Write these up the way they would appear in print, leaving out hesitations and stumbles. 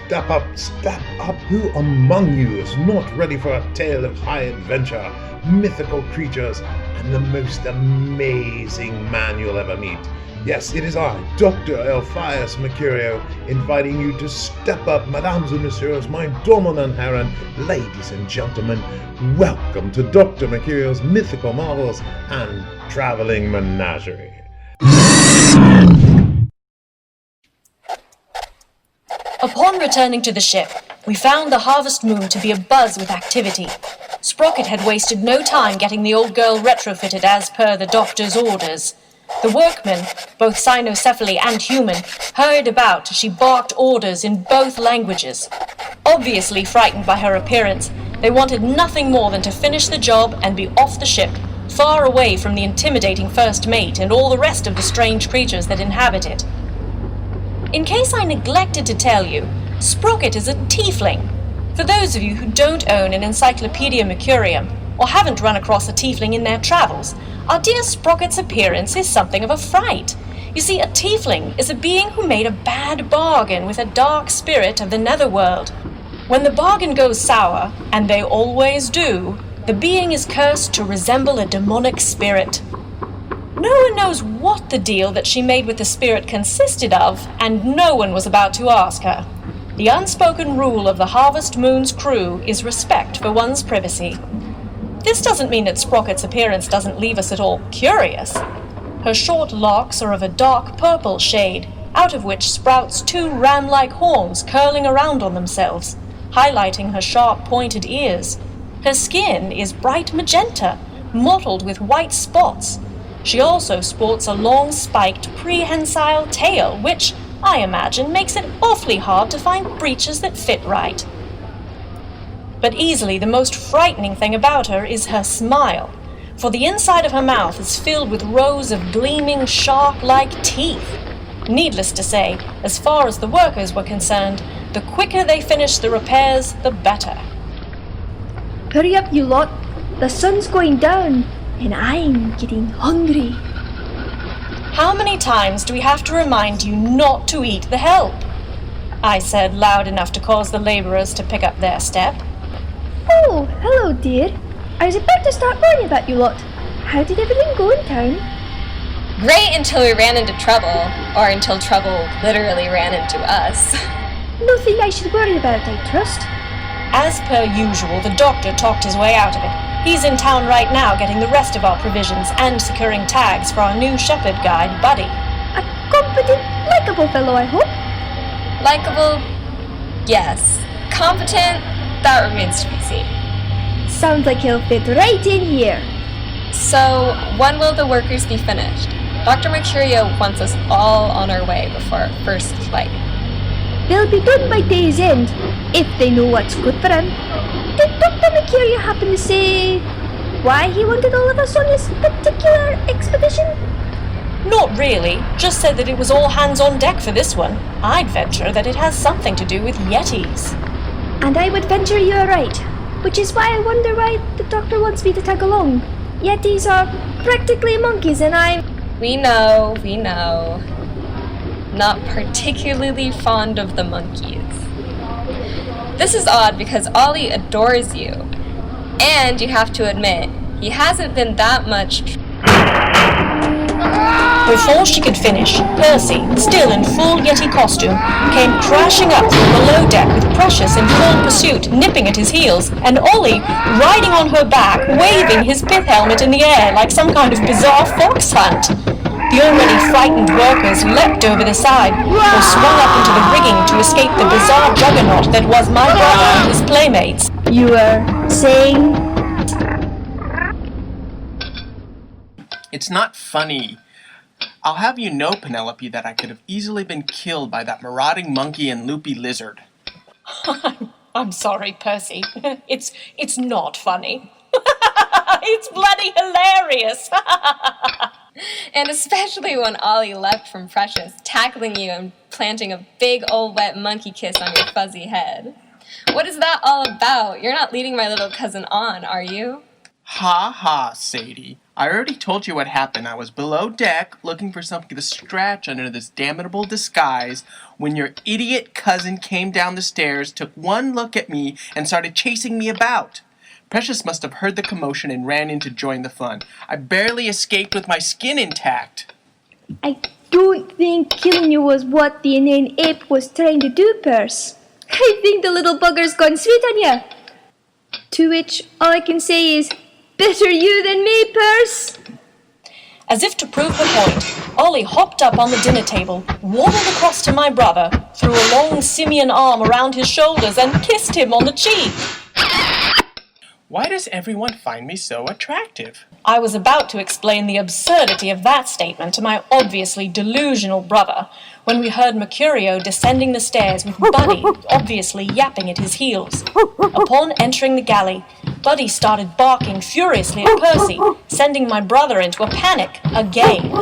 step up, step up. Who among you is not ready for a tale of high adventure, mythical creatures, and the most amazing man you'll ever meet? Yes, it is I, Dr. Elphias Mecurio, inviting you to step up, mesdames and messieurs, my damen and herren, ladies and gentlemen. Welcome to Dr. Mercurio's Mythical Marvels and Traveling Menagerie. Upon returning to the ship, we found the Harvest Moon to be abuzz with activity. Sprocket had wasted no time getting the old girl retrofitted as per the doctor's orders. The workmen, both cynocephaly and human, hurried about as she barked orders in both languages. Obviously frightened by her appearance, they wanted nothing more than to finish the job and be off the ship, far away from the intimidating first mate and all the rest of the strange creatures that inhabit it. In case I neglected to tell you, Sprocket is a tiefling. For those of you who don't own an Encyclopedia Mercurium, or haven't run across a tiefling in their travels, our dear Sprocket's appearance is something of a fright. You see, a tiefling is a being who made a bad bargain with a dark spirit of the netherworld. When the bargain goes sour, and they always do, the being is cursed to resemble a demonic spirit. No one knows what the deal that she made with the spirit consisted of, and no one was about to ask her. The unspoken rule of the Harvest Moon's crew is respect for one's privacy. This doesn't mean that Sprocket's appearance doesn't leave us at all curious. Her short locks are of a dark purple shade, out of which sprouts two ram-like horns curling around on themselves, highlighting her sharp pointed ears. Her skin is bright magenta, mottled with white spots. She also sports a long spiked prehensile tail, which, I imagine, makes it awfully hard to find breeches that fit right. But easily the most frightening thing about her is her smile, for the inside of her mouth is filled with rows of gleaming shark-like teeth. Needless to say, as far as the workers were concerned, the quicker they finished the repairs, the better. Hurry up, you lot. The sun's going down, and I'm getting hungry. How many times do we have to remind you not to eat the help? I said, loud enough to cause the labourers to pick up their step. Oh, hello, dear. I was about to start worrying about you lot. How did everything go in town? Great until we ran into trouble, or until trouble literally ran into us. Nothing I should worry about, I trust. As per usual, the doctor talked his way out of it. He's in town right now getting the rest of our provisions and securing tags for our new shepherd guide, Buddy. A competent, likeable fellow, I hope. Likeable? Yes. Competent? That remains to be seen. Sounds like he'll fit right in here. So, when will the workers be finished? Dr. Mecurio wants us all on our way before our first flight. They'll be done by day's end, if they know what's good for him. Did Dr. Mecurio happen to say why he wanted all of us on this particular expedition? Not really, just said that it was all hands on deck for this one. I'd venture that it has something to do with Yetis. And I would venture you are right, which is why I wonder why the doctor wants me to tag along. Yetis are practically monkeys and I'm... We know. Not particularly fond of the monkeys. This is odd because Ollie adores you. And you have to admit, he hasn't been that much... Before she could finish, Percy, still in full Yeti costume, came crashing up from below deck with Precious in full pursuit, nipping at his heels, and Ollie riding on her back, waving his pith helmet in the air like some kind of bizarre fox hunt. The already frightened workers leapt over the side, or swung up into the rigging to escape the bizarre juggernaut that was my brother and his playmates. You were saying... It's not funny. I'll have you know, Penelope, that I could have easily been killed by that marauding monkey and loopy lizard. I'm sorry, Percy. It's not funny. It's bloody hilarious. And especially when Ollie leapt from Precious, tackling you and planting a big old wet monkey kiss on your fuzzy head. What is that all about? You're not leading my little cousin on, are you? Ha ha, Sadie. I already told you what happened. I was below deck looking for something to scratch under this damnable disguise when your idiot cousin came down the stairs, took one look at me, and started chasing me about. Precious must have heard the commotion and ran in to join the fun. I barely escaped with my skin intact. I don't think killing you was what the inane ape was trying to do, Percy. I think the little bugger's gone sweet on you. To which all I can say is, better you than me, Percy. As if to prove her point, Ollie hopped up on the dinner table, waddled across to my brother, threw a long simian arm around his shoulders, and kissed him on the cheek. Why does everyone find me so attractive? I was about to explain the absurdity of that statement to my obviously delusional brother when we heard Mecurio descending the stairs with Buddy obviously yapping at his heels. Upon entering the galley, Buddy started barking furiously at Percy, sending my brother into a panic again.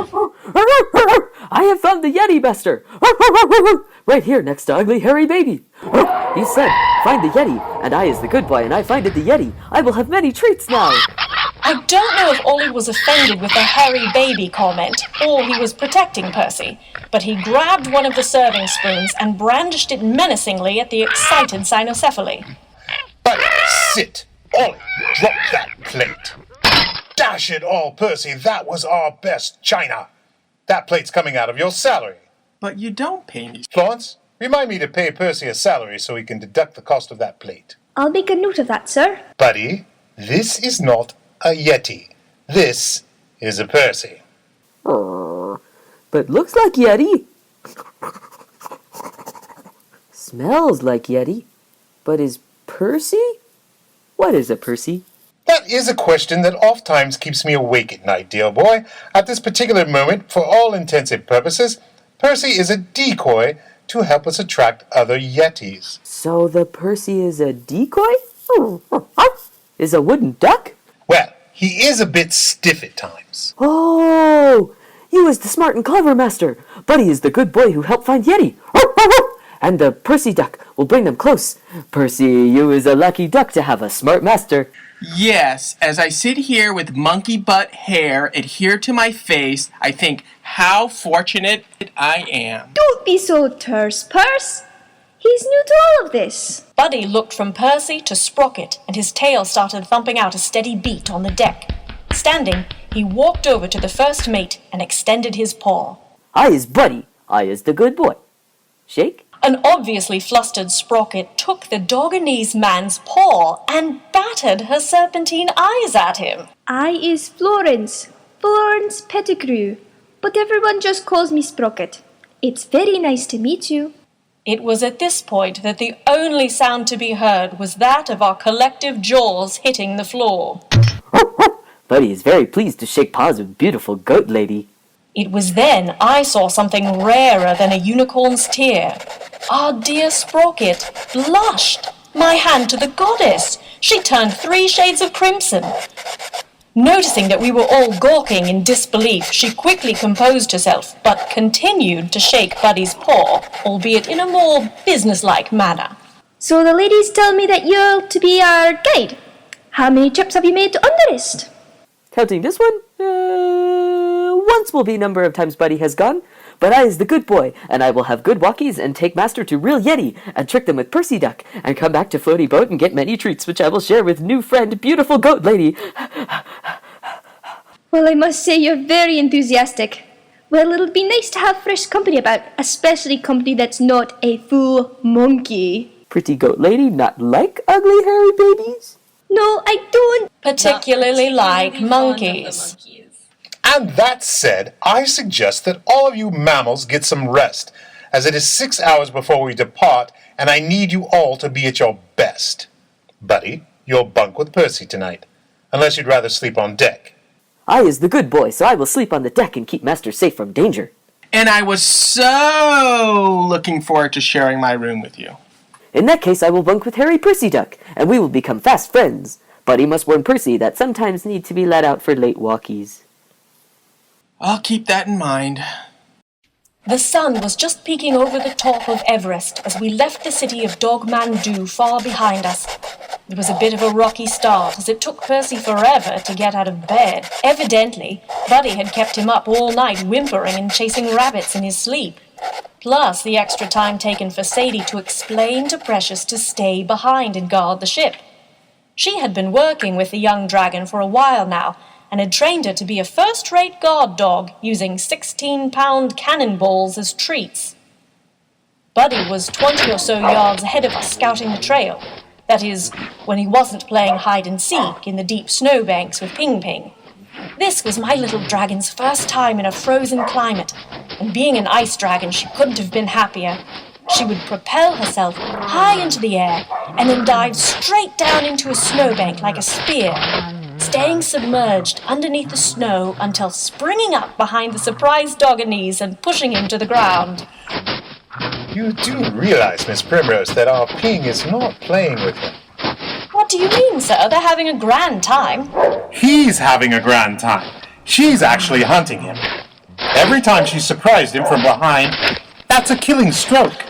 I have found the Yeti, Master! Right here next to ugly hairy baby. He said, find the Yeti, and I is the good boy, and I finded the Yeti. I will have many treats now. I don't know if Ollie was offended with the hairy baby comment, or he was protecting Percy, but he grabbed one of the serving spoons and brandished it menacingly at the excited cynocephaly. Buddy, sit! Ollie, drop that plate! Dash it all, Percy, that was our best china! That plate's coming out of your salary. But you don't pay me. Florence, remind me to pay Percy a salary so he can deduct the cost of that plate. I'll make a note of that, sir. Buddy, this is not a Yeti. This is a Percy. But looks like Yeti. Smells like Yeti. But is Percy? What is a Percy? That is a question that oftentimes keeps me awake at night, dear boy. At this particular moment, for all intensive purposes, Percy is a decoy to help us attract other Yetis. So the Percy is a decoy? Is a wooden duck? Well, he is a bit stiff at times. Oh, you is the smart and clever master. Buddy is the good boy who helped find Yeti. And the Percy duck will bring them close. Percy, you is a lucky duck to have a smart master. Yes, as I sit here with monkey butt hair adhered to my face, I think how fortunate I am. Don't be so terse, Percy. He's new to all of this. Buddy looked from Percy to Sprocket, and his tail started thumping out a steady beat on the deck. Standing, he walked over to the first mate and extended his paw. I is Buddy. I is the good boy. Shake? An obviously flustered Sprocket took the Doganese man's paw and battered her serpentine eyes at him. I is Florence Pettigrew, but everyone just calls me Sprocket. It's very nice to meet you. It was at this point that the only sound to be heard was that of our collective jaws hitting the floor. Buddy is very pleased to shake paws with beautiful goat lady. It was then I saw something rarer than a unicorn's tear. Our dear Sprocket blushed. My hand to the goddess. She turned 3 shades of crimson. Noticing that we were all gawking in disbelief, she quickly composed herself, but continued to shake Buddy's paw, albeit in a more businesslike manner. So the ladies tell me that you're to be our guide. How many trips have you made to UNDEREST? Counting this one, once will be number of times Buddy has gone. But I is the good boy, and I will have good walkies and take master to real Yeti, and trick them with Percy duck, and come back to floaty boat and get many treats, which I will share with new friend, beautiful goat lady. Well, I must say you're very enthusiastic. Well, it'll be nice to have fresh company about, especially company that's not a full monkey. Pretty goat lady not like ugly hairy babies? No, I don't. Particularly like monkeys. And that said, I suggest that all of you mammals get some rest, as it is 6 hours before we depart, and I need you all to be at your best. Buddy, you'll bunk with Percy tonight, unless you'd rather sleep on deck. I is the good boy, so I will sleep on the deck and keep master safe from danger. And I was so looking forward to sharing my room with you. In that case, I will bunk with Harry Percy duck, and we will become fast friends. Buddy must warn Percy that sometimes need to be let out for late walkies. I'll keep that in mind. The sun was just peeking over the top of Everest as we left the city of Dogmandu far behind us. It was a bit of a rocky start, as it took Percy forever to get out of bed. Evidently, Buddy had kept him up all night whimpering and chasing rabbits in his sleep. Plus the extra time taken for Sadie to explain to Precious to stay behind and guard the ship. She had been working with the young dragon for a while now, and had trained her to be a first-rate guard dog, using 16-pound cannonballs as treats. Buddy was 20 or so yards ahead of us, scouting the trail. That is, when he wasn't playing hide-and-seek in the deep snowbanks with Ping-Ping. This was my little dragon's first time in a frozen climate, and being an ice dragon, she couldn't have been happier. She would propel herself high into the air, and then dive straight down into a snowbank like a spear, staying submerged underneath the snow until springing up behind the surprised Doggonese and pushing him to the ground. You do realize, Miss Primrose, that our Ping is not playing with him. What do you mean, sir? They're having a grand time. He's having a grand time. She's actually hunting him. Every time she's surprised him from behind, that's a killing stroke.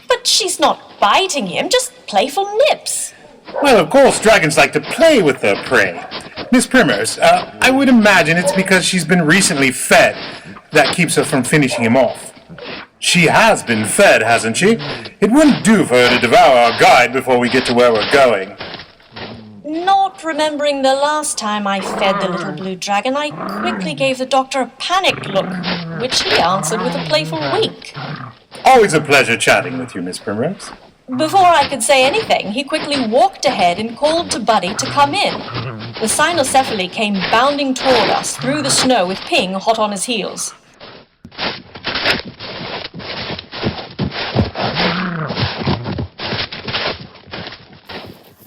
But she's not biting him, just playful nips. Well, of course, dragons like to play with their prey. Miss Primrose, I would imagine it's because she's been recently fed that keeps her from finishing him off. She has been fed, hasn't she? It wouldn't do for her to devour our guide before we get to where we're going. Not remembering the last time I fed the little blue dragon, I quickly gave the doctor a panicked look, which he answered with a playful wink. Always a pleasure chatting with you, Miss Primrose. Before I could say anything, he quickly walked ahead and called to Buddy to come in. The cynocephaly came bounding toward us through the snow with Ping hot on his heels.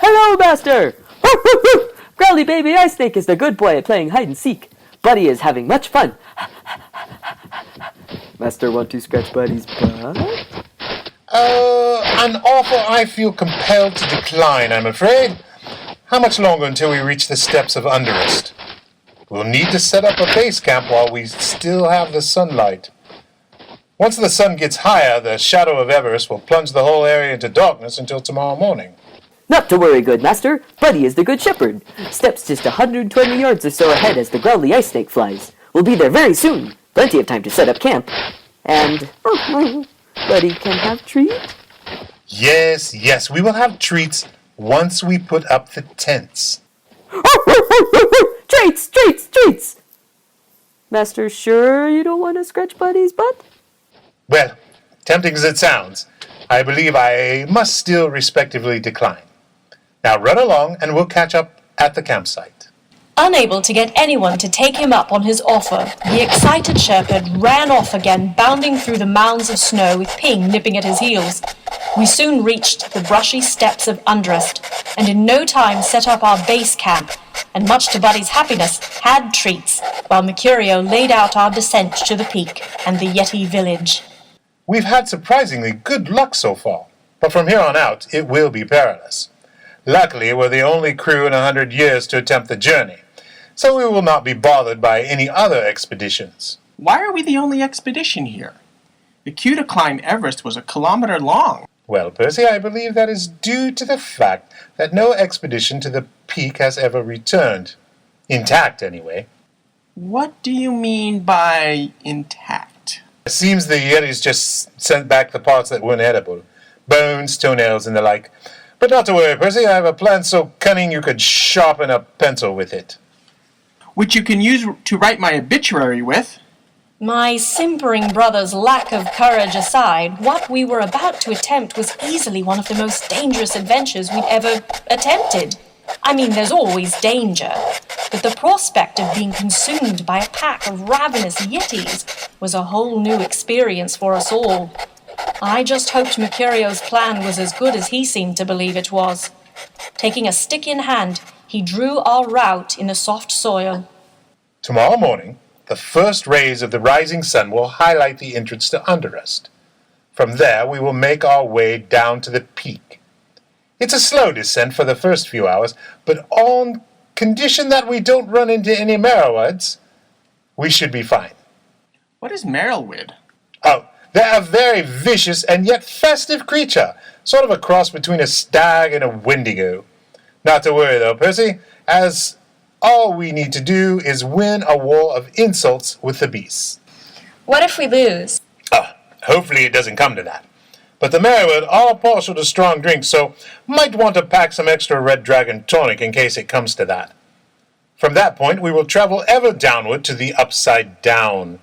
Hello, Master! Growly Baby Ice Snake is the good boy at playing hide-and-seek. Buddy is having much fun. Master, want to scratch Buddy's butt? An offer I feel compelled to decline, I'm afraid. How much longer until we reach the steps of Underest? We'll need to set up a base camp while we still have the sunlight. Once the sun gets higher, the shadow of Everest will plunge the whole area into darkness until tomorrow morning. Not to worry, good master. Buddy is the good shepherd. Steps just 120 yards or so ahead as the growly ice snake flies. We'll be there very soon. Plenty of time to set up camp. And Buddy can have treat? Yes, we will have treats once we put up the tents. Treats! Master, sure you don't want to scratch Buddy's butt? Well, tempting as it sounds, I believe I must still respectively decline. Now run along and we'll catch up at the campsite. Unable to get anyone to take him up on his offer, the excited shepherd ran off again, bounding through the mounds of snow with Ping nipping at his heels. We soon reached the brushy steps of Underest, and in no time set up our base camp, and much to Buddy's happiness, had treats, while Mecurio laid out our descent to the peak and the Yeti village. We've had surprisingly good luck so far, but from here on out it will be perilous. Luckily, we're the only crew in 100 years to attempt the journey, so we will not be bothered by any other expeditions. Why are we the only expedition here? The queue to climb Everest was 1 kilometer long. Well, Percy, I believe that is due to the fact that no expedition to the peak has ever returned. Intact, anyway. What do you mean by intact? It seems the Yetis just sent back the parts that weren't edible. Bones, toenails, and the like. But not to worry, Percy, I have a plan so cunning you could sharpen a pencil with it. Which you can use to write my obituary with. My simpering brother's lack of courage aside, what we were about to attempt was easily one of the most dangerous adventures we'd ever attempted. I mean, there's always danger, but the prospect of being consumed by a pack of ravenous Yetis was a whole new experience for us all. I just hoped Mercurio's plan was as good as he seemed to believe it was. Taking a stick in hand, he drew our route in the soft soil. Tomorrow morning, the first rays of the rising sun will highlight the entrance to Underest. From there, we will make our way down to the peak. It's a slow descent for the first few hours, but on condition that we don't run into any Merowids, we should be fine. What is Merowid? Oh, they're a very vicious and yet festive creature, sort of a cross between a stag and a wendigo. Not to worry though, Percy, as all we need to do is win a war of insults with the beasts. What if we lose? Oh, hopefully it doesn't come to that. But the Merrywood are partial to strong drinks, so might want to pack some extra Red Dragon tonic in case it comes to that. From that point, we will travel ever downward to the Upside Down.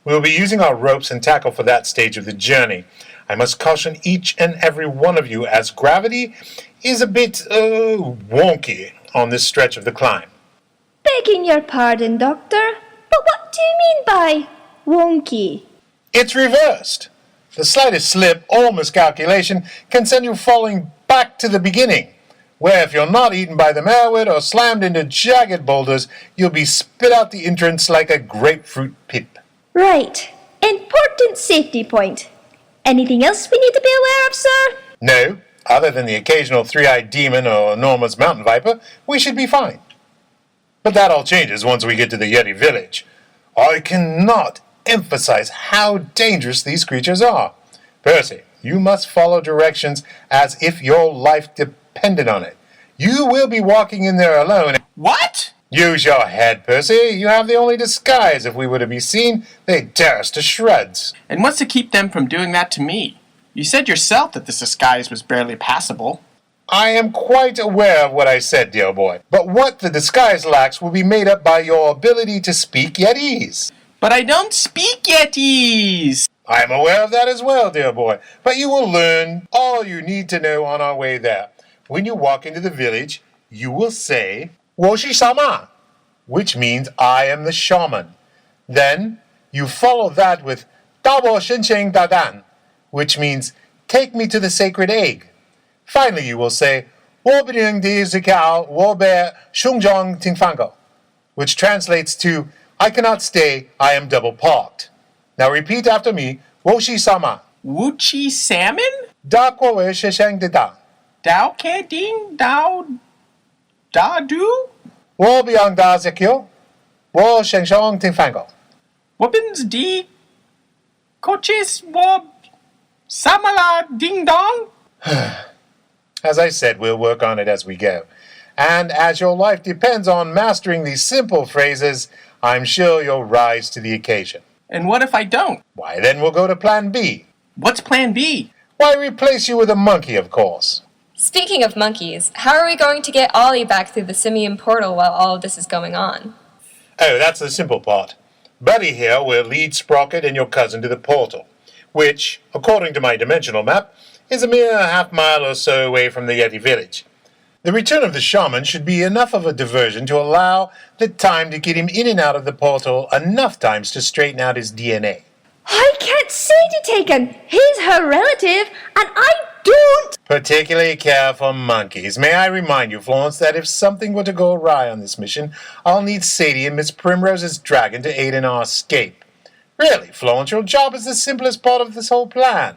We will be using our ropes and tackle for that stage of the journey. I must caution each and every one of you, as gravity is a bit, wonky on this stretch of the climb. Begging your pardon, Doctor, but what do you mean by wonky? It's reversed. The slightest slip or miscalculation can send you falling back to the beginning, where if you're not eaten by the Merrywood or slammed into jagged boulders, you'll be spit out the entrance like a grapefruit pip. Right. Important safety point. Anything else we need to be aware of, sir? No, other than the occasional three-eyed demon or enormous mountain viper, we should be fine. But that all changes once we get to the Yeti village. I cannot emphasize how dangerous these creatures are. Percy, you must follow directions as if your life depended on it. You will be walking in there alone. What? Use your head, Percy. You have the only disguise. If we were to be seen, they'd tear us to shreds. And what's to keep them from doing that to me? You said yourself that this disguise was barely passable. I am quite aware of what I said, dear boy. But what the disguise lacks will be made up by your ability to speak Yetis. But I don't speak Yetis! I am aware of that as well, dear boy. But you will learn all you need to know on our way there. When you walk into the village, you will say, 我是sama, which means I am the shaman. Then you follow that with 大我申请大蛋, which means take me to the sacred egg. Finally, you will say, 我不能地zikao, 我被胸中听翻狗, which translates to, I cannot stay, I am double parked. Now repeat after me, 我是sama. Wuchi salmon? 大国为是生的大. Dao ke ding dao da do? 我不用大zikyo, 我身上听翻狗. Wobbins di coaches wob samala ding dong? As I said, we'll work on it as we go. And as your life depends on mastering these simple phrases, I'm sure you'll rise to the occasion. And what if I don't? Why, then we'll go to Plan B. What's Plan B? Why, replace you with a monkey, of course. Speaking of monkeys, how are we going to get Ollie back through the simian portal while all of this is going on? Oh, that's the simple part. Buddy here will lead Sprocket and your cousin to the portal, which, according to my dimensional map, is a mere half-mile or so away from the Yeti village. The return of the shaman should be enough of a diversion to allow the time to get him in and out of the portal enough times to straighten out his DNA. I can't say to take him. He's her relative, and I don't. Particularly care for monkeys. May I remind you, Florence, that if something were to go awry on this mission, I'll need Sadie and Miss Primrose's dragon to aid in our escape. Really, Florence, your job is the simplest part of this whole plan.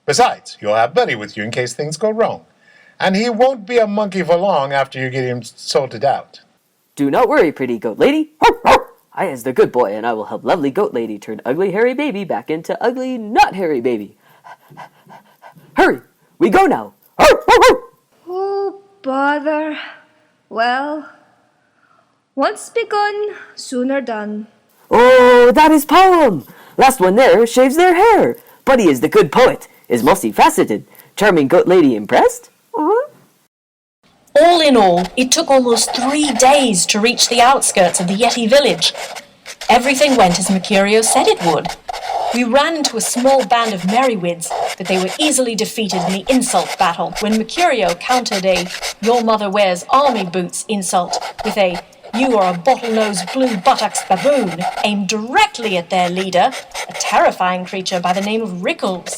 Besides, you'll have Buddy with you in case things go wrong. And he won't be a monkey for long after you get him sorted out. Do not worry, pretty goat lady. I is the good boy, and I will help lovely goat lady turn ugly hairy baby back into ugly not hairy baby. Hurry, we go now. Oh, bother. Well, once begun, sooner done. Oh, that is poem. Last one there shaves their hair. Buddy is the good poet, is multifaceted. Charming goat lady impressed? All in all, it took almost 3 days to reach the outskirts of the Yeti village. Everything went as Mecurio said it would. We ran into a small band of Merrywids, but they were easily defeated in the insult battle when Mecurio countered a "your mother wears army boots" insult with a "you are a bottle-nosed blue buttocks baboon" aimed directly at their leader, a terrifying creature by the name of Rickles.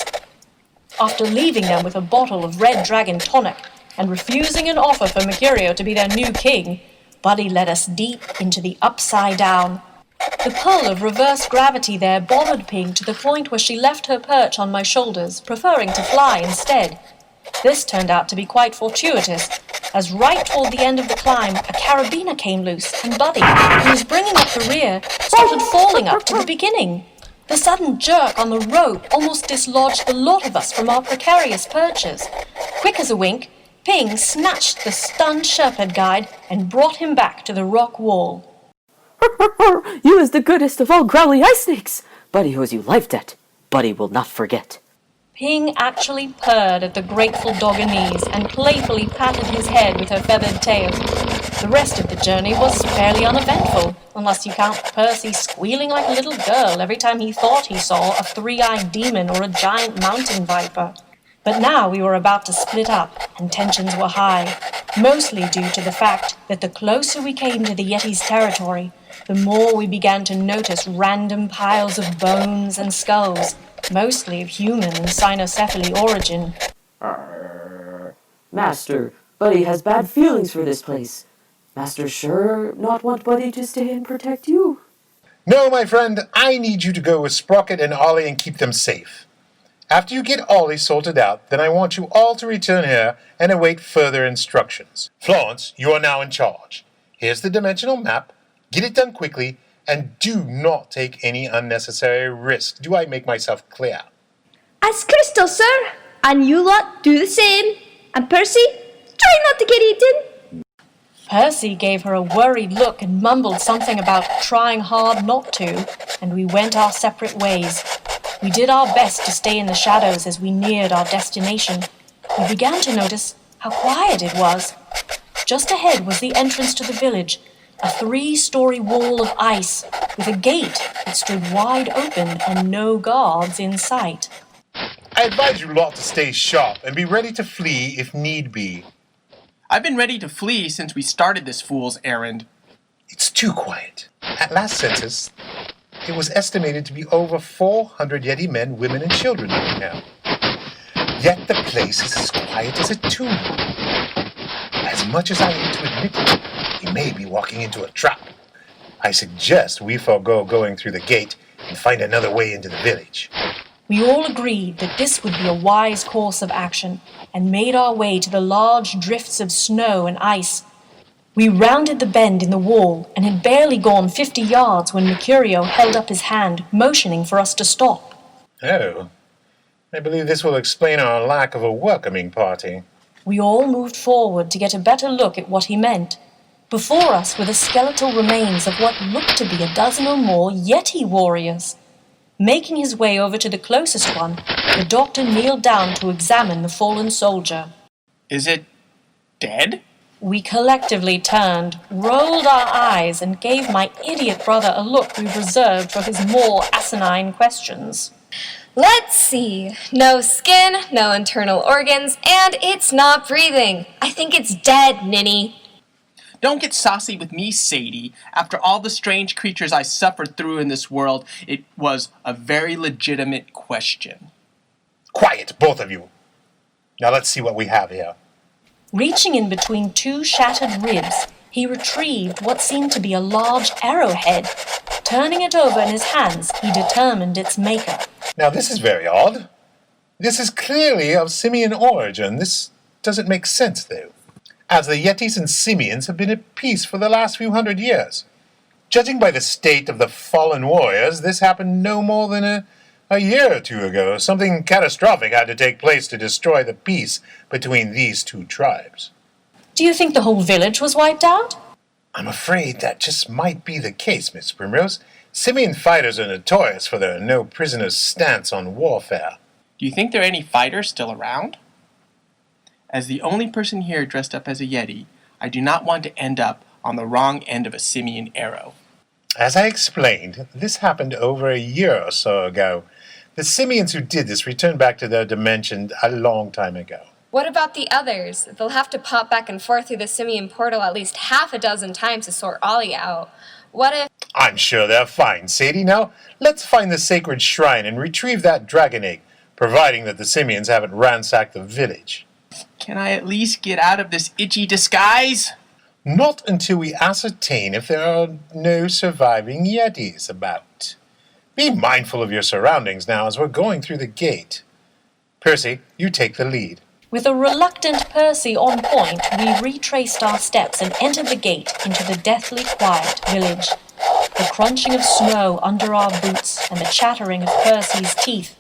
After leaving them with a bottle of Red Dragon tonic and refusing an offer for Mecurio to be their new king, Buddy led us deep into the Upside Down. The pull of reverse gravity there bothered Ping to the point where she left her perch on my shoulders, preferring to fly instead. This turned out to be quite fortuitous, as right toward the end of the climb, a carabiner came loose, and Buddy, who was bringing up the rear, started falling up to the beginning. The sudden jerk on the rope almost dislodged the lot of us from our precarious perches. Quick as a wink, Ping snatched the stunned shepherd guide and brought him back to the rock wall. You is the goodest of all growly ice snakes. Buddy owes you life debt. Buddy will not forget. Ping actually purred at the grateful Doggonese and playfully patted his head with her feathered tail. The rest of the journey was fairly uneventful, unless you count Percy squealing like a little girl every time he thought he saw a three-eyed demon or a giant mountain viper. But now we were about to split up, and tensions were high, mostly due to the fact that the closer we came to the Yeti's territory, the more we began to notice random piles of bones and skulls, mostly of human and cynocephaly origin. Master, Buddy has bad feelings for this place. Master sure not want Buddy to stay and protect you? No, my friend, I need you to go with Sprocket and Ollie and keep them safe. After you get Ollie sorted out, then I want you all to return here and await further instructions. Florence, you are now in charge. Here's the dimensional map. Get it done quickly, and do not take any unnecessary risk. Do I make myself clear? As crystal, sir. And you lot do the same. And Percy, try not to get eaten. Percy gave her a worried look and mumbled something about trying hard not to, and we went our separate ways. We did our best to stay in the shadows as we neared our destination. We began to notice how quiet it was. Just ahead was the entrance to the village, a 3-story wall of ice with a gate that stood wide open and no guards in sight. I advise you lot to stay sharp and be ready to flee if need be. I've been ready to flee since we started this fool's errand. It's too quiet. At last census, it was estimated to be over 400 Yeti men, women, and children living now. Yet the place is as quiet as a tomb. As much as I hate to admit it, we may be walking into a trap. I suggest we forego going through the gate and find another way into the village. We all agreed that this would be a wise course of action, and made our way to the large drifts of snow and ice. We rounded the bend in the wall, and had barely gone 50 yards when Mecurio held up his hand, motioning for us to stop. Oh, I believe this will explain our lack of a welcoming party. We all moved forward to get a better look at what he meant. Before us were the skeletal remains of what looked to be a dozen or more Yeti warriors. Making his way over to the closest one, the doctor kneeled down to examine the fallen soldier. Is it dead? We collectively turned, rolled our eyes, and gave my idiot brother a look we reserved for his more asinine questions. Let's see. No skin, no internal organs, and it's not breathing. I think it's dead, Ninny. Don't get saucy with me, Sadie. After all the strange creatures I suffered through in this world, it was a very legitimate question. Quiet, both of you. Now let's see what we have here. Reaching in between 2 shattered ribs, he retrieved what seemed to be a large arrowhead. Turning it over in his hands, he determined its maker. Now this is very odd. This is clearly of simian origin. This doesn't make sense, though, as the Yetis and simians have been at peace for the last few hundred years. Judging by the state of the fallen warriors, this happened no more than a year or two ago. Something catastrophic had to take place to destroy the peace between these two tribes. Do you think the whole village was wiped out? I'm afraid that just might be the case, Miss Primrose. Simian fighters are notorious for their no-prisoners stance on warfare. Do you think there are any fighters still around? As the only person here dressed up as a Yeti, I do not want to end up on the wrong end of a simian arrow. As I explained, this happened over a year or so ago. The simians who did this returned back to their dimension a long time ago. What about the others? They'll have to pop back and forth through the simian portal at least half a dozen times to sort Ollie out. What if... I'm sure they're fine, Sadie. Now, let's find the sacred shrine and retrieve that dragon egg, providing that the simians haven't ransacked the village. Can I at least get out of this itchy disguise? Not until we ascertain if there are no surviving Yetis about. Be mindful of your surroundings now as we're going through the gate. Percy, you take the lead. With a reluctant Percy on point, we retraced our steps and entered the gate into the deathly quiet village. The crunching of snow under our boots and the chattering of Percy's teeth,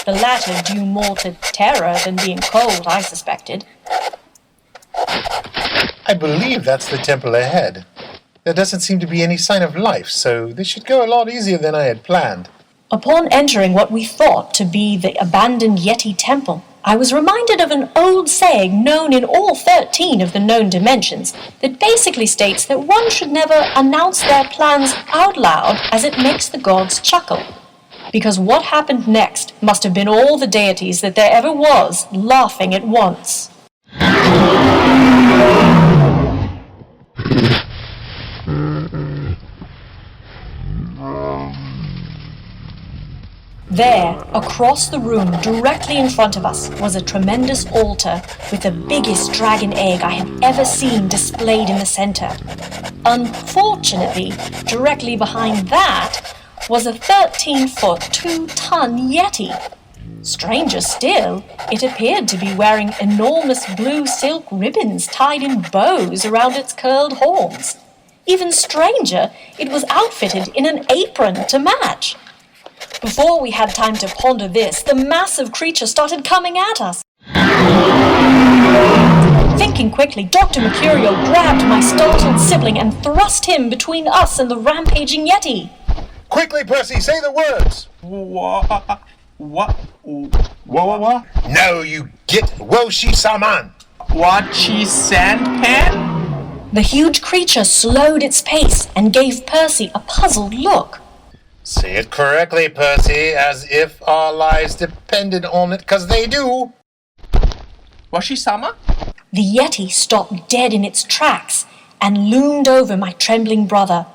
the latter due more to terror than being cold, I suspected. I believe that's the temple ahead. There doesn't seem to be any sign of life, so this should go a lot easier than I had planned. Upon entering what we thought to be the abandoned Yeti temple, I was reminded of an old saying known in all 13 of the known dimensions that basically states that one should never announce their plans out loud as it makes the gods chuckle. Because what happened next must have been all the deities that there ever was laughing at once. There, across the room, directly in front of us, was a tremendous altar with the biggest dragon egg I have ever seen displayed in the center. Unfortunately, directly behind that was a 13-foot, 2-ton Yeti. Stranger still, it appeared to be wearing enormous blue silk ribbons tied in bows around its curled horns. Even stranger, it was outfitted in an apron to match. Before we had time to ponder this, the massive creature started coming at us. Thinking quickly, Dr. Mecurio grabbed my startled sibling and thrust him between us and the rampaging Yeti. Quickly, Percy, say the words! What? No, you get Woshi Saman! Wachi Sandpan? The huge creature slowed its pace and gave Percy a puzzled look. Say it correctly, Percy, as if our lives depended on it, 'cause they do. Washi-sama? The Yeti stopped dead in its tracks and loomed over my trembling brother.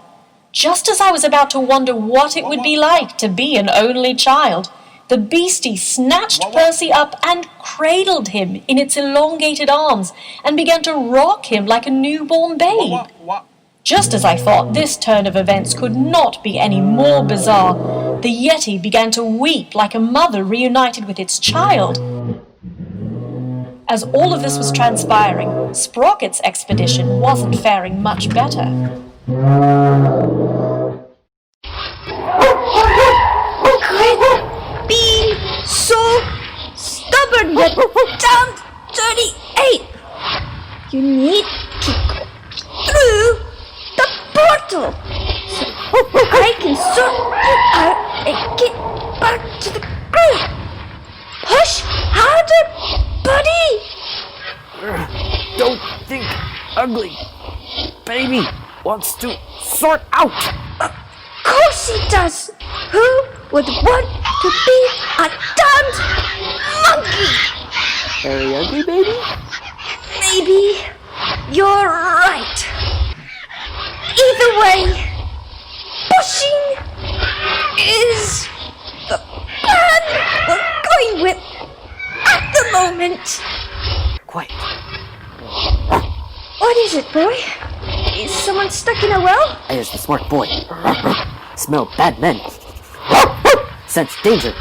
Just as I was about to wonder what it would be like to be an only child, the beastie snatched Percy up and cradled him in its elongated arms and began to rock him like a newborn babe. Just as I thought this turn of events could not be any more bizarre, the Yeti began to weep like a mother reunited with its child. As all of this was transpiring, Sprocket's expedition wasn't faring much better. Quit being so stubborn, you damn dirty ape! You need to go through the portal so I can sort you out and get back to the group. Push harder, buddy! Don't think ugly. Baby wants to sort out. Of course he does! Who would want to be a damned monkey? Very ugly, baby? Maybe you're right. Either way, pushing is the plan we're going with at the moment. Quite. What is it, boy? Is someone stuck in a well? There's the smart boy. Smell bad men. Sense danger.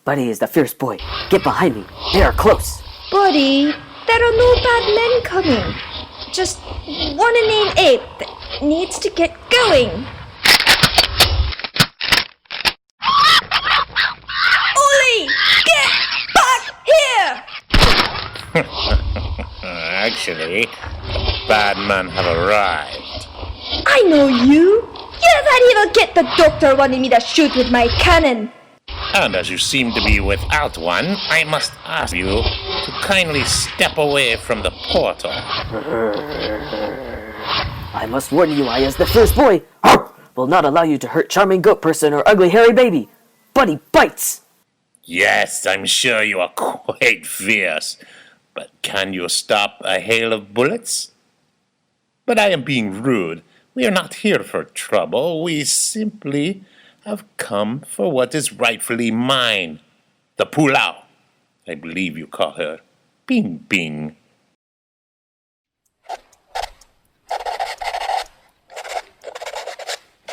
Buddy is the fierce boy. Get behind me. They are close. Buddy, there are no bad men coming. Just one inane ape that needs to get going. Ollie, get back here! Actually, the bad men have arrived. I know you. You're that evil kid the doctor wanted me to shoot with my cannon. And as you seem to be without one, I must ask you to kindly step away from the portal. I must warn you, I, as the fierce boy, will not allow you to hurt charming goat person or ugly hairy baby. Buddy bites. Yes, I'm sure you are quite fierce. But can you stop a hail of bullets? But I am being rude. We are not here for trouble. We simply have come for what is rightfully mine. The Pulao. I believe you call her Bing Bing.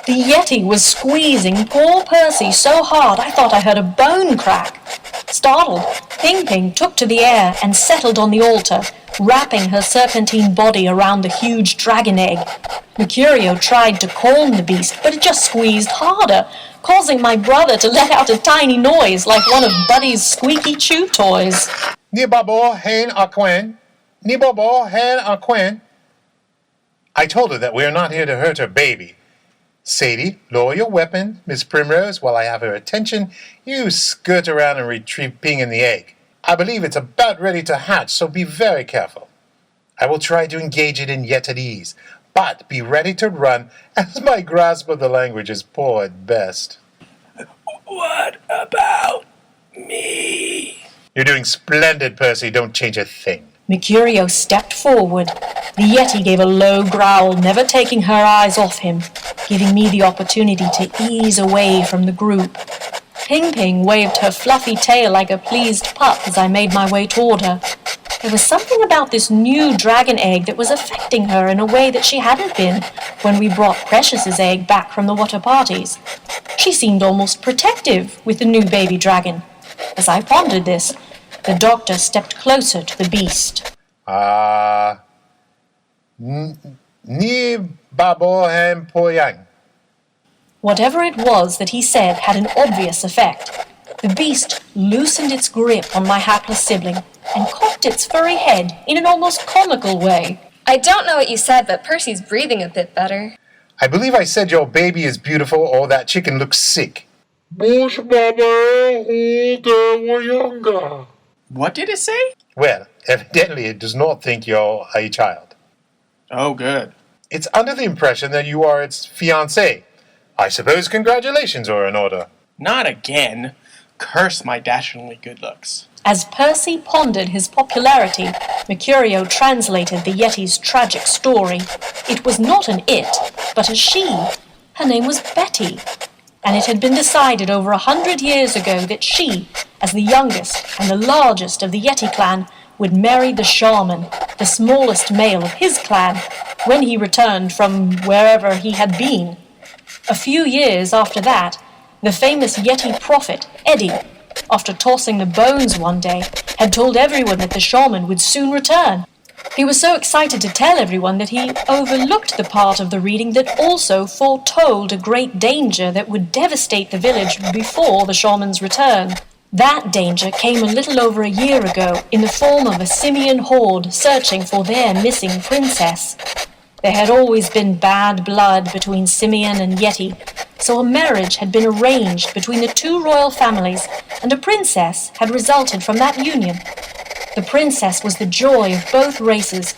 The Yeti was squeezing poor Percy so hard I thought I heard a bone crack. Startled, Ping Ping took to the air and settled on the altar, wrapping her serpentine body around the huge dragon egg. Mecurio tried to calm the beast, but it just squeezed harder, causing my brother to let out a tiny noise like one of Buddy's squeaky chew toys. Ni babo hain aquen. Ni bobo hen a quen. I told her that we are not here to hurt her baby. Sadie, lower your weapon. Miss Primrose, while I have her attention, you skirt around and retrieve Ping and the egg. I believe it's about ready to hatch, so be very careful. I will try to engage it in Yetis, but be ready to run, as my grasp of the language is poor at best. What about me? You're doing splendid, Percy. Don't change a thing. Mecurio stepped forward. The Yeti gave a low growl, never taking her eyes off him, giving me the opportunity to ease away from the group. Ping Ping waved her fluffy tail like a pleased pup as I made my way toward her. There was something about this new dragon egg that was affecting her in a way that she hadn't been when we brought Precious's egg back from the water parties. She seemed almost protective with the new baby dragon. As I pondered this, the doctor stepped closer to the beast. Ni babo hen poyang. Whatever it was that he said had an obvious effect. The beast loosened its grip on my hapless sibling and cocked its furry head in an almost comical way. I don't know what you said, but Percy's breathing a bit better. I believe I said your baby is beautiful or that chicken looks sick. What did it say? Well, evidently it does not think you're a child. Oh, good. It's under the impression that you are its fiancé. I suppose congratulations are in order. Not again. Curse my dashingly good looks. As Percy pondered his popularity, Mecurio translated the Yeti's tragic story. It was not an it, but a she. Her name was Betty, and it had been decided over 100 years ago that she, as the youngest and the largest of the Yeti clan, would marry the shaman, the smallest male of his clan, when he returned from wherever he had been. A few years after that, the famous Yeti prophet, Eddie, after tossing the bones one day, had told everyone that the shaman would soon return. He was so excited to tell everyone that he overlooked the part of the reading that also foretold a great danger that would devastate the village before the shaman's return. That danger came a little over a year ago in the form of a simian horde searching for their missing princess. There had always been bad blood between Simian and Yeti, so a marriage had been arranged between the two royal families, and a princess had resulted from that union. The princess was the joy of both races,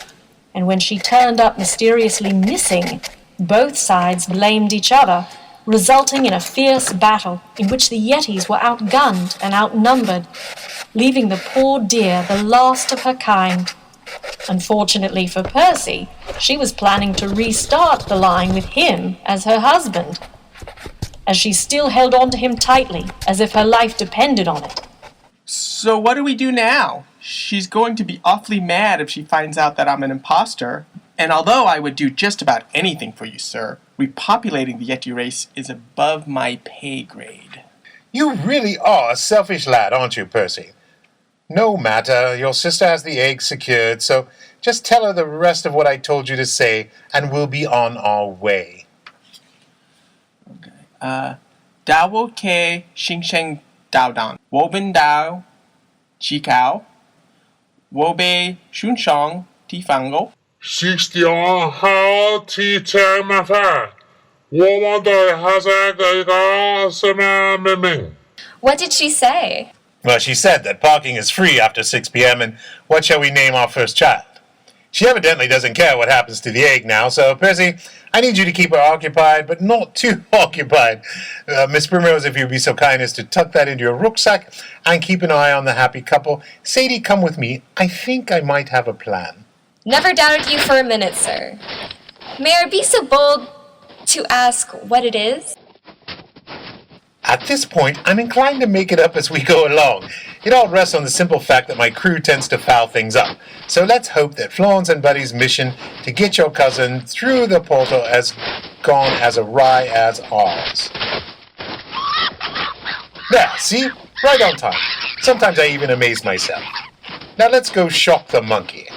and when she turned up mysteriously missing, both sides blamed each other, resulting in a fierce battle in which the Yetis were outgunned and outnumbered, leaving the poor dear the last of her kind. Unfortunately for Percy, she was planning to restart the line with him as her husband, as she still held on to him tightly, as if her life depended on it. So what do we do now? She's going to be awfully mad if she finds out that I'm an imposter. And although I would do just about anything for you, sir, repopulating the Yeti race is above my pay grade. You really are a selfish lad, aren't you, Percy? No matter, your sister has the egg secured, so just tell her the rest of what I told you to say, and we'll be on our way. Okay. Dao ke xing sheng dao dan. Wo bin dao chi kao. Wo bei shun shang ti fango. 60号提前麻烦，我们对还是一个什么命名？ What did she say? Well, she said that parking is free after 6 p.m., and what shall we name our first child? She evidently doesn't care what happens to the egg now, so, Percy, I need you to keep her occupied, but not too occupied. Miss Primrose, if you'd be so kind as to tuck that into your rucksack and keep an eye on the happy couple. Sadie, come with me. I think I might have a plan. Never doubted you for a minute, sir. May I be so bold to ask what it is? At this point, I'm inclined to make it up as we go along. It all rests on the simple fact that my crew tends to foul things up. So let's hope that Florence and Buddy's mission to get your cousin through the portal has gone as awry as ours. There, see? Right on time. Sometimes I even amaze myself. Now let's go shock the monkey.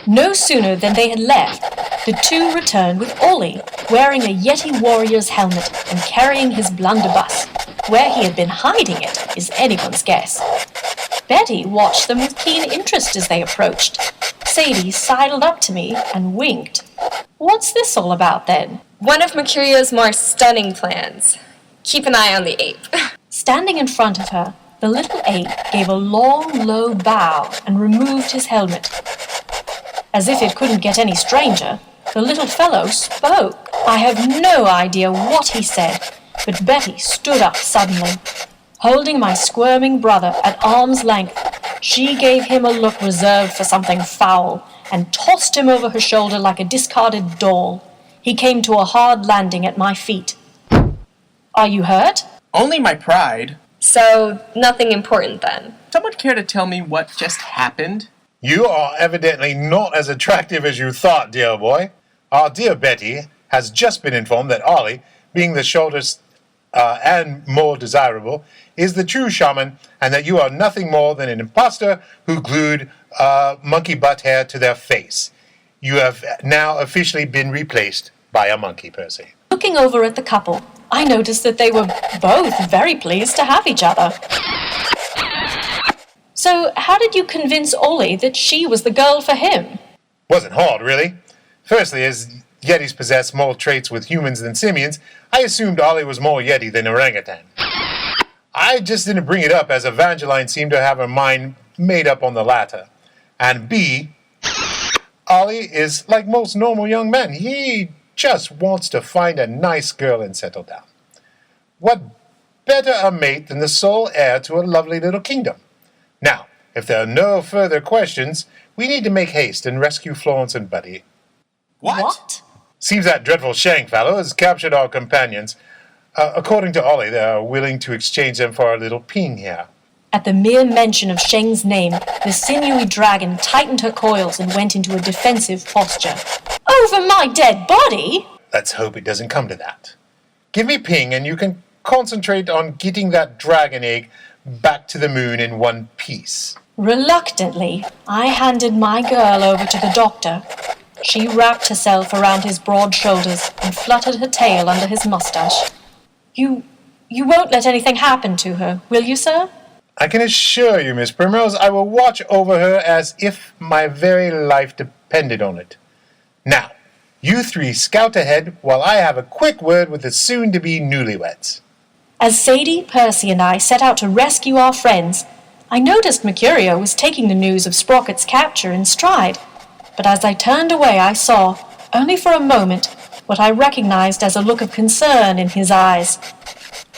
No sooner than they had left, the two returned with Ollie, wearing a Yeti warrior's helmet and carrying his blunderbuss. Where he had been hiding it is anyone's guess. Betty watched them with keen interest as they approached. Sadie sidled up to me and winked. What's this all about, then? One of Mercurio's more stunning plans. Keep an eye on the ape. Standing in front of her, the little ape gave a long, low bow and removed his helmet. As if it couldn't get any stranger, the little fellow spoke. I have no idea what he said, but Betty stood up suddenly. Holding my squirming brother at arm's length, she gave him a look reserved for something foul and tossed him over her shoulder like a discarded doll. He came to a hard landing at my feet. Are you hurt? Only my pride. So, nothing important then. Someone care to tell me what just happened? You are evidently not as attractive as you thought, dear boy. Our dear Betty has just been informed that Ollie, being the shortest and more desirable, is the true shaman, and that you are nothing more than an impostor who glued monkey butt hair to their face. You have now officially been replaced by a monkey, Percy. Looking over at the couple, I noticed that they were both very pleased to have each other. So, how did you convince Ollie that she was the girl for him? Wasn't hard, really. Firstly, as Yetis possess more traits with humans than simians, I assumed Ollie was more Yeti than orangutan. I just didn't bring it up, as Evangeline seemed to have her mind made up on the latter. And B, Ollie is like most normal young men. He just wants to find a nice girl and settle down. What better a mate than the sole heir to a lovely little kingdom? Now, if there are no further questions, we need to make haste and rescue Florence and Buddy. What? Seems that dreadful Shank fellow has captured our companions. According to Ollie, they are willing to exchange them for our little ping here. At the mere mention of Sheng's name, the sinewy dragon tightened her coils and went into a defensive posture. Over my dead body? Let's hope it doesn't come to that. Give me ping and you can concentrate on getting that dragon egg back to the moon in one piece. Reluctantly, I handed my girl over to the doctor. She wrapped herself around his broad shoulders and fluttered her tail under his mustache. You won't let anything happen to her, will you, sir? I can assure you, Miss Primrose, I will watch over her as if my very life depended on it. Now, you three scout ahead while I have a quick word with the soon-to-be newlyweds. As Sadie, Percy, and I set out to rescue our friends, I noticed Mecurio was taking the news of Sprocket's capture in stride. But as I turned away, I saw, only for a moment, what I recognized as a look of concern in his eyes.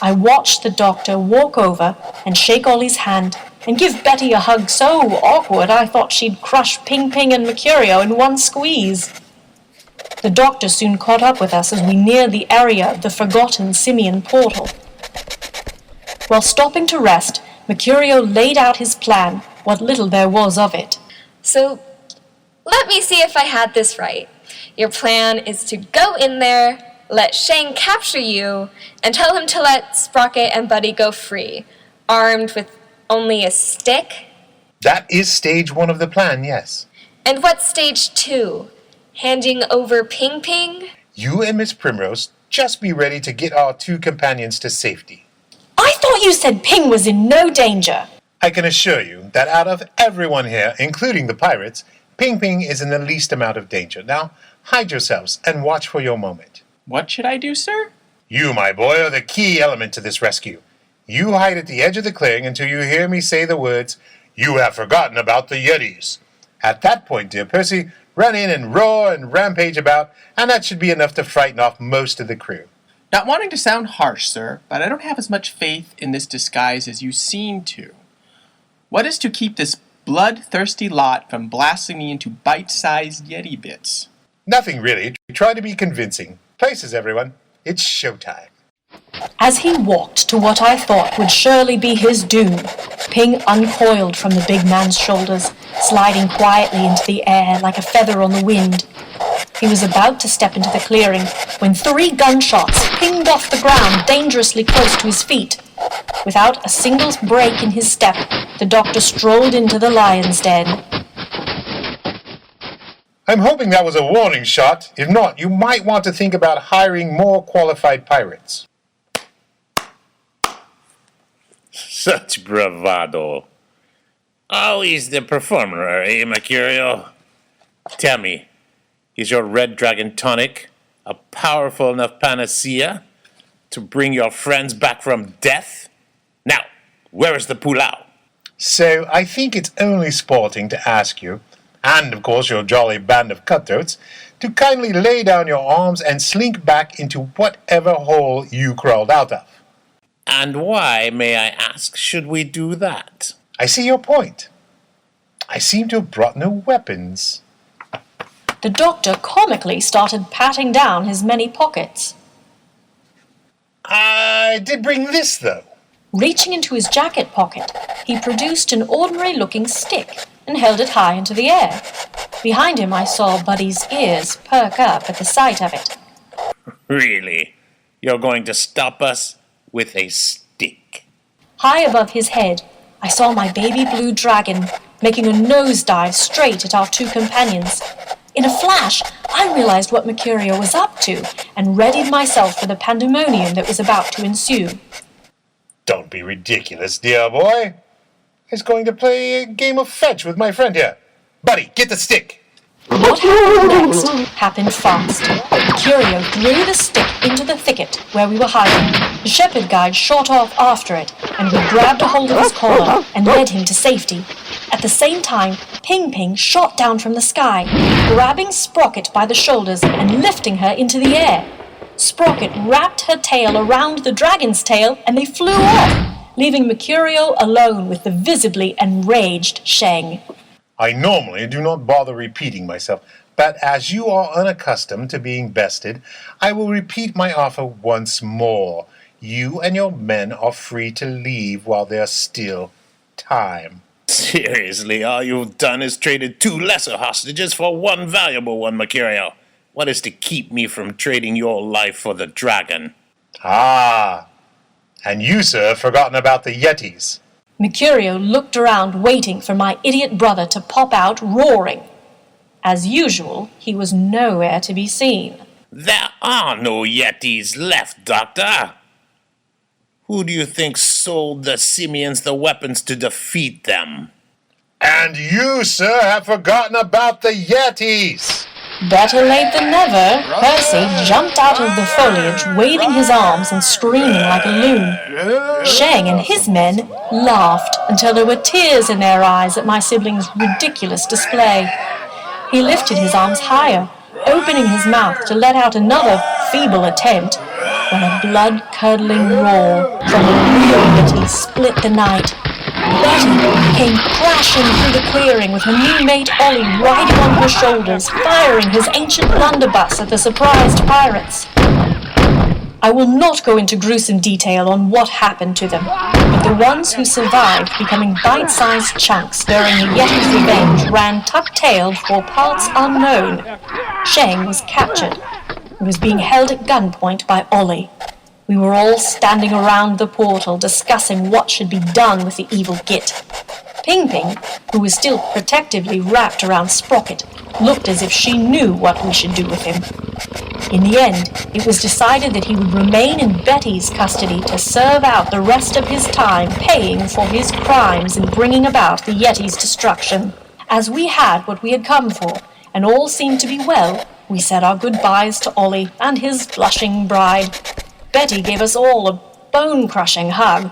I watched the doctor walk over and shake Ollie's hand and give Betty a hug so awkward I thought she'd crush Ping Ping and Mecurio in one squeeze. The doctor soon caught up with us as we neared the area of the forgotten simian portal. While stopping to rest, Mecurio laid out his plan, what little there was of it. So, let me see if I had this right. Your plan is to go in there, let Shang capture you, and tell him to let Sprocket and Buddy go free, armed with only a stick? That is stage 1 of the plan, yes. And what's stage 2? Handing over Ping Ping? You and Miss Primrose just be ready to get our 2 companions to safety. I thought you said Ping was in no danger. I can assure you that out of everyone here, including the pirates, Ping Ping is in the least amount of danger. Now, hide yourselves and watch for your moment. What should I do, sir? You, my boy, are the key element to this rescue. You hide at the edge of the clearing until you hear me say the words, "You have forgotten about the Yetis." At that point, dear Percy, run in and roar and rampage about, and that should be enough to frighten off most of the crew. Not wanting to sound harsh, sir, but I don't have as much faith in this disguise as you seem to. What is to keep this bloodthirsty lot from blasting me into bite-sized Yeti bits? Nothing really. Try to be convincing. Places, everyone. It's showtime. As he walked to what I thought would surely be his doom, Ping uncoiled from the big man's shoulders, sliding quietly into the air like a feather on the wind. He was about to step into the clearing when 3 gunshots pinged off the ground dangerously close to his feet. Without a single break in his step, the doctor strolled into the lion's den. I'm hoping that was a warning shot. If not, you might want to think about hiring more qualified pirates. Such bravado. Always the performer, eh, Mecurio? Tell me, is your red dragon tonic a powerful enough panacea to bring your friends back from death? Now, where is the pulao? So I think it's only sporting to ask you, and of course your jolly band of cutthroats, to kindly lay down your arms and slink back into whatever hole you crawled out of. And why, may I ask, should we do that? I see your point. I seem to have brought no weapons. The doctor comically started patting down his many pockets. I did bring this, though. Reaching into his jacket pocket, he produced an ordinary-looking stick and held it high into the air. Behind him I saw Buddy's ears perk up at the sight of it. Really? You're going to stop us with a stick? High above his head, I saw my baby blue dragon making a nosedive straight at our two companions. In a flash, I realized what Mecurio was up to and readied myself for the pandemonium that was about to ensue. Don't be ridiculous, dear boy. I was going to play a game of fetch with my friend here. Buddy, get the stick. What happened next happened fast. Mecurio threw the stick into the thicket where we were hiding. The shepherd guide shot off after it, and we grabbed a hold of his collar and led him to safety. At the same time, Ping Ping shot down from the sky, grabbing Sprocket by the shoulders and lifting her into the air. Sprocket wrapped her tail around the dragon's tail, and they flew off, leaving Mecurio alone with the visibly enraged Sheng. I normally do not bother repeating myself, but as you are unaccustomed to being bested, I will repeat my offer once more. You and your men are free to leave while there's still time. Seriously, all you've done is traded 2 lesser hostages for 1 valuable one, Mecurio. What is to keep me from trading your life for the dragon? Ah, and you, sir, have forgotten about the Yetis. Mecurio looked around, waiting for my idiot brother to pop out roaring. As usual, he was nowhere to be seen. There are no Yetis left, Doctor. Who do you think sold the simians the weapons to defeat them? And you, sir, have forgotten about the Yetis. Better late than never, Percy jumped out of the foliage, waving his arms and screaming like a loon. Sheng and his men laughed until there were tears in their eyes at my siblings' ridiculous display. He lifted his arms higher, opening his mouth to let out another feeble attempt, when a blood-curdling roar from the real Yeti split the night. Betty came crashing through the clearing with her new mate Ollie riding on her shoulders, firing his ancient blunderbuss at the surprised pirates. I will not go into gruesome detail on what happened to them, but the ones who survived, becoming bite-sized chunks during the Yeti's revenge, ran tuck-tailed for parts unknown. Sheng was captured. He was being held at gunpoint by Ollie. We were all standing around the portal discussing what should be done with the evil git. Ping Ping, who was still protectively wrapped around Sprocket, looked as if she knew what we should do with him. In the end, it was decided that he would remain in Betty's custody to serve out the rest of his time paying for his crimes in bringing about the Yeti's destruction. As we had what we had come for, and all seemed to be well, we said our goodbyes to Ollie and his blushing bride. Betty gave us all a bone-crushing hug.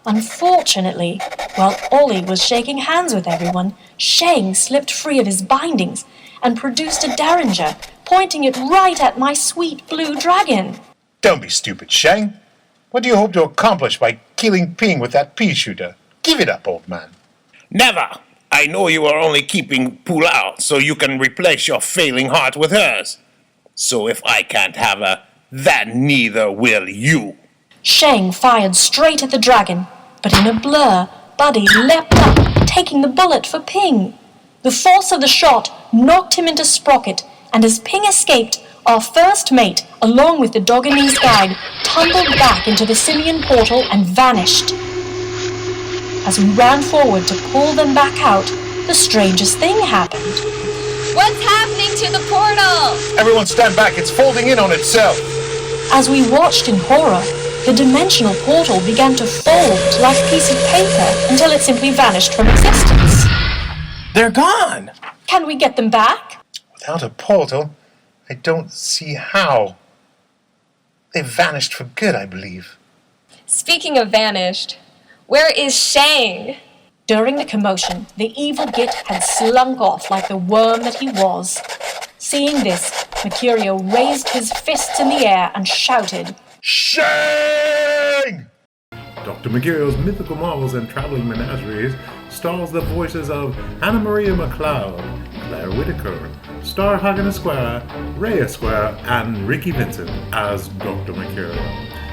Unfortunately, while Ollie was shaking hands with everyone, Sheng slipped free of his bindings and produced a derringer, pointing it right at my sweet blue dragon. Don't be stupid, Sheng. What do you hope to accomplish by killing Ping with that pea shooter? Give it up, old man. Never! I know you are only keeping Pulao so you can replace your failing heart with hers. So if I can't have her, then neither will you. Sheng fired straight at the dragon, but in a blur, Buddy leapt up, taking the bullet for Ping. The force of the shot knocked him into Sprocket, and as Ping escaped, our first mate, along with the Dogonese guide, tumbled back into the simian portal and vanished. As we ran forward to pull them back out, the strangest thing happened. What's happening to the portal? Everyone stand back, it's folding in on itself. As we watched in horror, the dimensional portal began to fold like a piece of paper until it simply vanished from existence. They're gone! Can we get them back? Without a portal, I don't see how. They've vanished for good, I believe. Speaking of vanished, where is Shang? During the commotion, the evil git had slunk off like the worm that he was. Seeing this, Mecurio raised his fists in the air and shouted, Shang! Dr. Mecurio's Mythical Marvels and Traveling Menageries stars the voices of Annamarie Macleod, Claire Whitaker, Star Haggen Esquerra, Ray Esquerra, and Ricki Vincent as Dr. Mecurio.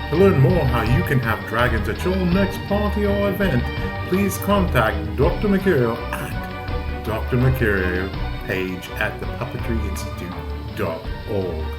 To learn more how you can have dragons at your next party or event, please contact Dr. Mecurio at Dr. Mecurio page at thepuppetryinstitute.org.